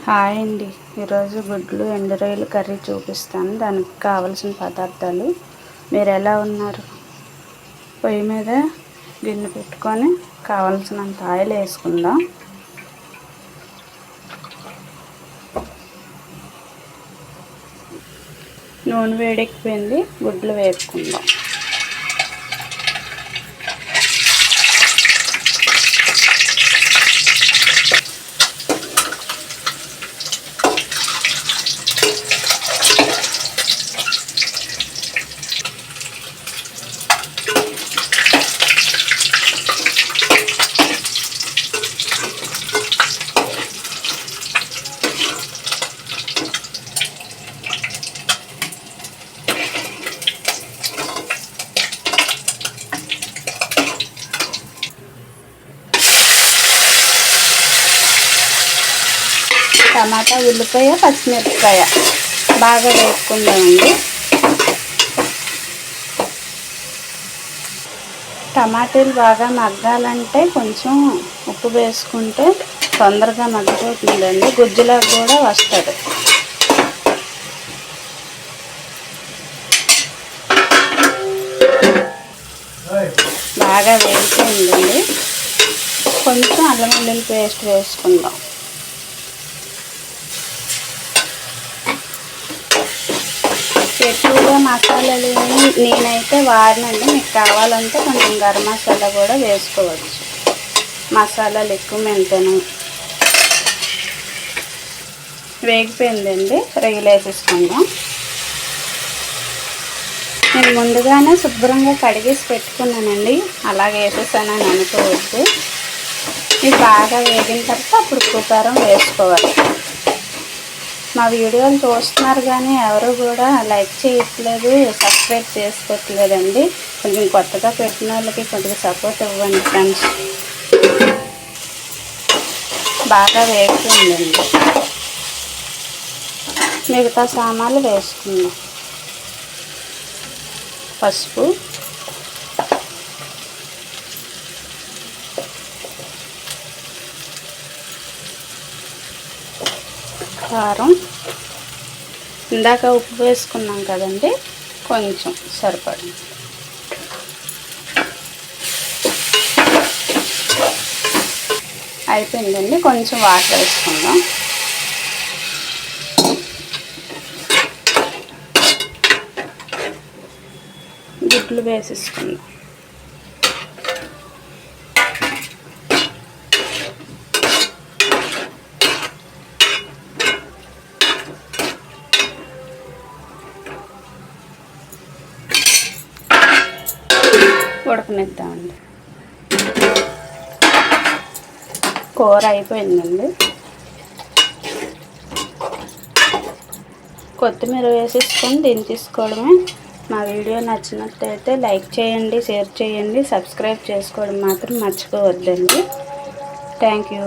Hi అండి. ఈరోజు గుడ్లు ఎండు రొయ్యలు కర్రీ చూపిస్తాను. దానికి కావలసిన పదార్థాలు. మీరు ఎలా ఉన్నారు? పొయ్యి మీద గిన్నె పెట్టుకొని కావలసినంత ఆయిల్ వేసుకుందాం. నూనె వేడెక్కిపోయింది. గుడ్లు వేసుకుందాం. టమాటా, ఉల్లిపాయ, పచ్చిమిరపకాయ బాగా వేసుకుందామండి. టమాటాలు బాగా మగ్గాలంటే కొంచెం ఉప్పు వేసుకుంటే తొందరగా మగ్గిపోతుందండి. గుజ్జులాగా కూడా వస్తుంది. బాగా వేగిపోయిందండి. కొంచెం అల్లం వెల్లుల్లి పేస్ట్ వేసుకుందాం. ఎక్కువగా మసాలాలు నేనైతే వాడినండి. మీకు కావాలంటే కొంచెం గరం మసాలా కూడా వేసుకోవచ్చు. మసాలాలు ఎక్కువ మెంతను. వేగిపోయిందండి. రొయ్యలు వేసేసుకుందాం. నేను ముందుగానే శుభ్రంగా కడిగేసి పెట్టుకున్నానండి. అలాగే వేసేసానని అనుకోవద్దు. ఇది బాగా వేగిన తర్వాత అప్పుడు ఉప్పు కారం వేసుకోవాలి. మా వీడియోలు చూస్తున్నారు కానీ ఎవరు కూడా లైక్ చేయట్లేదు, సబ్స్క్రైబ్ చేసుకోవట్లేదండి. కొంచెం కొత్తగా పెట్టిన వాళ్ళకి కొంచెం సపోర్ట్ ఇవ్వండి ఫ్రెండ్స్. బాగా వేగుతుందండి. మిగతా సామాన్లు వేసుకుందాం. పసుపు, కారం, ఇందాక ఉప్పు వేసుకున్నాం కదండి, కొంచెం సరిపడింది. అయిపోయిందండి. కొంచెం వాటర్ వేసుకుందాం. గుడ్లు వేసేసుకుందాం. ఉడకనిద్దామండి. కూర అయిపోయిందండి. కొత్తిమీర వేసేసుకొని దించేసుకోవడమే. మా వీడియో నచ్చినట్లయితే లైక్ చేయండి, షేర్ చేయండి, సబ్స్క్రైబ్ చేసుకోవడం మాత్రం మర్చిపోవద్దండి. Thank you.